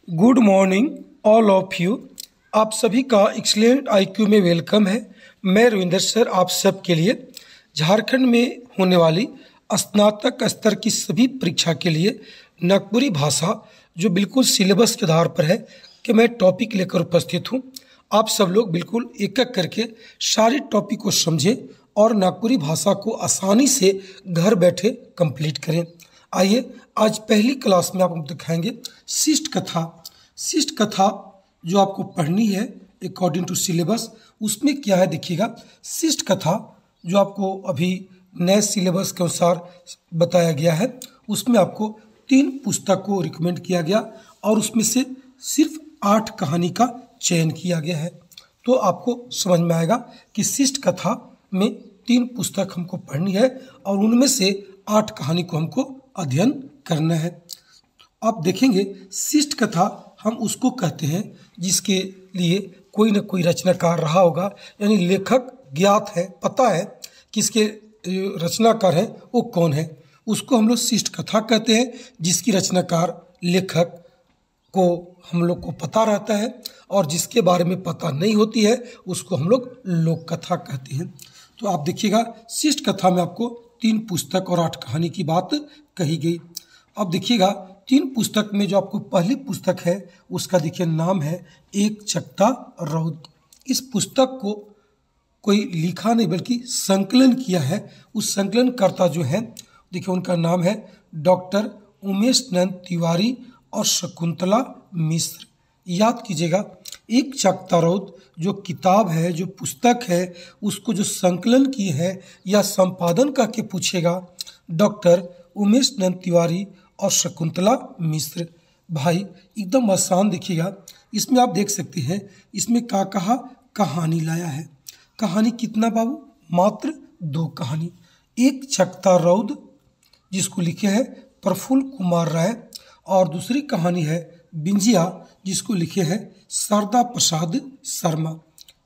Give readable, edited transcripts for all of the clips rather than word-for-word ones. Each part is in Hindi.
Good morning all of you. आप सभी का एक्सीलेंट आईक्यू में वेलकम है। मैं रविंदर सर आप सब के लिए झारखंड में होने वाली स्नातक स्तर की सभी परीक्षा के लिए नागपुरी भाषा जो बिल्कुल सिलेबस के आधार पर है कि मैं टॉपिक लेकर उपस्थित हूँ। आप सब लोग बिल्कुल एक एक करके सारे टॉपिक को समझें और नागपुरी भाषा को आसानी से घर बैठे कंप्लीट करें। आइए आज पहली क्लास में आपको दिखाएंगे शिष्ट कथा। शिष्ट कथा जो आपको पढ़नी है अकॉर्डिंग टू सिलेबस, उसमें क्या है देखिएगा। शिष्ट कथा जो आपको अभी नए सिलेबस के अनुसार बताया गया है, उसमें आपको 3 पुस्तक को रिकमेंड किया गया और उसमें से सिर्फ 8 कहानी का चयन किया गया है। तो आपको समझ में आएगा कि शिष्ट कथा में 3 पुस्तक हमको पढ़नी है और उनमें से 8 कहानी को हमको अध्ययन करना है। आप देखेंगे शिष्ट कथा हम उसको कहते हैं जिसके लिए कोई न कोई रचनाकार रहा होगा, यानी लेखक ज्ञात है, पता है किसके रचनाकार है वो कौन है, उसको हम लोग शिष्ट कथा कहते हैं। जिसकी रचनाकार लेखक को हम लोग को पता रहता है और जिसके बारे में पता नहीं होती है उसको हम लोग लोक कथा कहते हैं। तो आप देखिएगा शिष्ट कथा में आपको 3 पुस्तक और 8 कहानी की बात कही गई। अब देखिएगा 3 पुस्तक में जो आपको पहली पुस्तक है उसका देखिए नाम है एक चकता रौद। इस पुस्तक को कोई लिखा नहीं बल्कि संकलन किया है। उस संकलनकर्ता जो है देखिए उनका नाम है डॉक्टर उमेश नंद तिवारी और शकुंतला मिश्र। याद कीजिएगा एक चकता रौद जो किताब है, जो पुस्तक है, उसको जो संकलन की है या संपादन करके पूछेगा डॉक्टर उमेश नंद तिवारी और शकुंतला मिश्र। भाई एकदम आसान देखिएगा, इसमें आप देख सकते हैं इसमें क्या कहा, कहानी लाया है। कहानी कितना बाबू, मात्र 2 कहानी। एक चकता रौद जिसको लिखे हैं प्रफुल्ल कुमार राय और दूसरी कहानी है बिंजिया जिसको लिखे हैं शारदा प्रसाद शर्मा।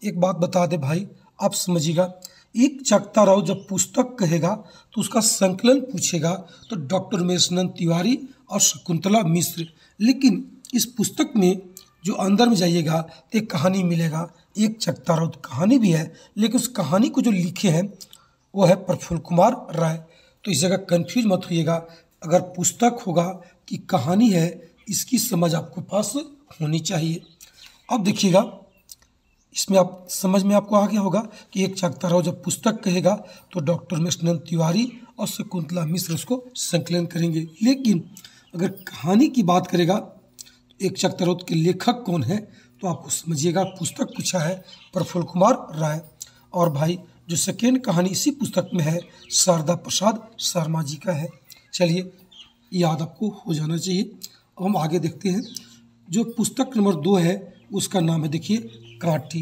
एक बात बता दे भाई, आप समझिएगा एक चकता रौद जब पुस्तक कहेगा तो उसका संकलन पूछेगा तो डॉक्टर उमेश नंद तिवारी और शकुंतला मिश्र। लेकिन इस पुस्तक में जो अंदर में जाइएगा तो एक कहानी मिलेगा, एक चकता रौद कहानी भी है लेकिन उस कहानी को जो लिखे हैं वो है प्रफुल्ल कुमार राय। तो इस जगह कंफ्यूज मत होइएगा, अगर पुस्तक होगा कि कहानी है इसकी समझ आपको पास होनी चाहिए। अब देखिएगा इसमें आप समझ में आपको आ गया होगा कि एक चकता रौद जब पुस्तक कहेगा तो डॉक्टर उमेश नंद तिवारी और शकुंतला मिश्र उसको संकलन करेंगे। लेकिन अगर कहानी की बात करेगा तो एक चकता रौद के लेखक कौन है तो आपको समझिएगा पुस्तक पूछा है प्रफुल्ल कुमार राय। और भाई जो सेकेंड कहानी इसी पुस्तक में है शारदा प्रसाद शर्मा जी का है। चलिए याद आपको हो जाना चाहिए। अब हम आगे देखते हैं। जो पुस्तक नंबर 2 है उसका नाम है देखिए कांटी।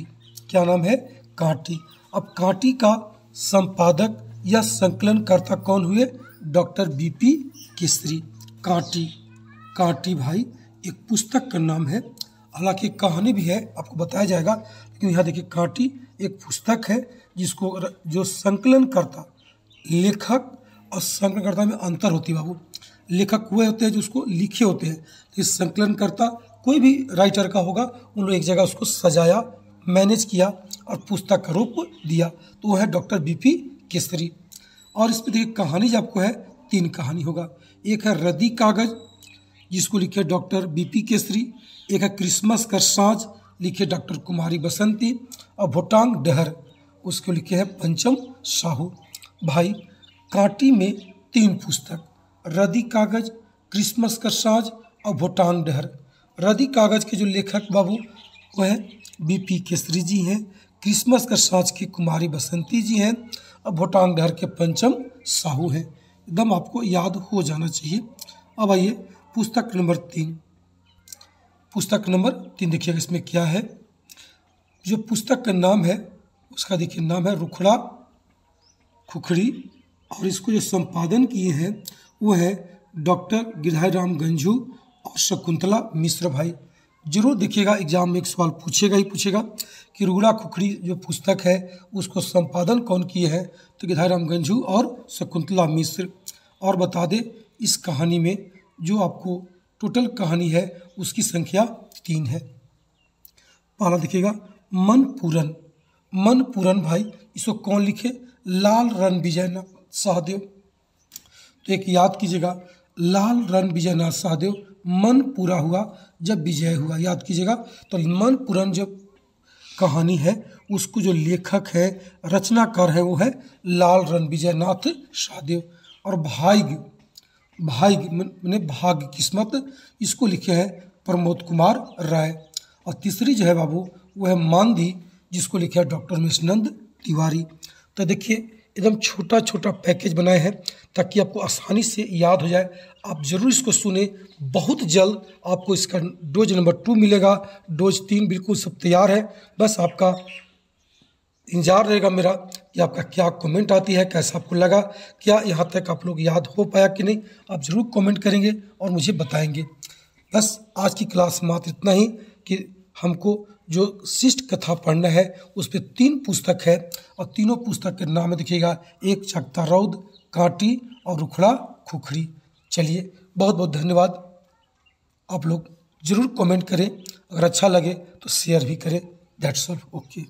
क्या नाम है, कांटी। अब कांटी का संपादक या संकलनकर्ता कौन हुए, डॉक्टर बीपी केसरी। कांटी, कांटी भाई एक पुस्तक का नाम है, हालांकि कहानी भी है आपको बताया जाएगा, लेकिन यहाँ देखिए कांटी एक पुस्तक है जिसको जो संकलनकर्ता, लेखक और संकलनकर्ता में अंतर होती है बाबू। लेखक वह होते हैं जो उसको लिखे होते हैं, इस संकलनकर्ता कोई भी राइटर का होगा, उन लोग एक जगह उसको सजाया, मैनेज किया और पुस्तक का रूप दिया, तो वो है डॉक्टर बीपी केसरी। और इसमें देखिए कहानी जो आपको है 3 कहानी होगा। एक है रद्दी कागज जिसको लिखे डॉक्टर बीपी केसरी, एक है क्रिसमस का साँझ लिखे डॉक्टर कुमारी बसंती और भोटांग डहर उसको लिखे हैं पंचम साहू। भाई कांटी में 3 पुस्तक, रद्दी कागज, क्रिसमस का साँझ और भोटांग डहर। रद्दी कागज के जो लेखक बाबू वो है बीपी केसरी जी हैं, क्रिसमस का साँझ के कुमारी बसंती जी हैं और भोटांग डहर के पंचम साहू हैं। एकदम आपको याद हो जाना चाहिए। अब आइए पुस्तक नंबर 3। पुस्तक नंबर 3 देखिएगा इसमें क्या है। जो पुस्तक का नाम है उसका देखिए नाम है रुखड़ा खुखड़ी और इसको जो संपादन किए हैं वो है डॉक्टर गिरधारीराम गंझू और शकुंतला मिश्र। भाई जरूर देखिएगा एग्जाम में एक सवाल पूछेगा ही पूछेगा कि रुखड़ा खुखड़ी जो पुस्तक है उसको संपादन कौन किए हैं, तो गिरधारीराम गंझू और शकुंतला मिश्र। और बता दे इस कहानी में जो आपको टोटल कहानी है उसकी संख्या 3 है। पहला देखिएगा मन पूरन। मन पूरन भाई इसको कौन लिखे? लाल रणविजयनाथ सहदेव। तो एक याद कीजिएगा, लाल रणविजयनाथ सहदेव, मन पूरा हुआ जब विजय हुआ, याद कीजिएगा। तो मन पूरन जो कहानी है उसको जो लेखक है, रचनाकार है, वो है लाल रणविजयनाथ सहदेव। और भाग्य, भाग्य मैंने भाग्य किस्मत, इसको लिखे हैं प्रमोद कुमार राय। और तीसरी जो है बाबू वो है मांदी, जिसको लिखा है डॉक्टर मेषनंद तिवारी। तो देखिए एकदम छोटा छोटा पैकेज बनाए हैं ताकि आपको आसानी से याद हो जाए। आप ज़रूर इसको सुने, बहुत जल्द आपको इसका डोज नंबर 2 मिलेगा, डोज 3 बिल्कुल सब तैयार है। बस आपका इंतजार रहेगा मेरा कि आपका क्या कमेंट आती है, कैसा आपको लगा, क्या यहाँ तक आप लोग याद हो पाया कि नहीं। आप ज़रूर कमेंट करेंगे और मुझे बताएंगे। बस आज की क्लास मात्र इतना ही कि हमको जो शिष्ट कथा पढ़ना है उस पर 3 पुस्तक है और तीनों पुस्तक के नाम देखिएगा, एक चकता रौद, कांटी और रुखड़ा खुखरी। चलिए बहुत बहुत धन्यवाद। आप लोग ज़रूर कमेंट करें, अगर अच्छा लगे तो शेयर भी करें। That's all, okay.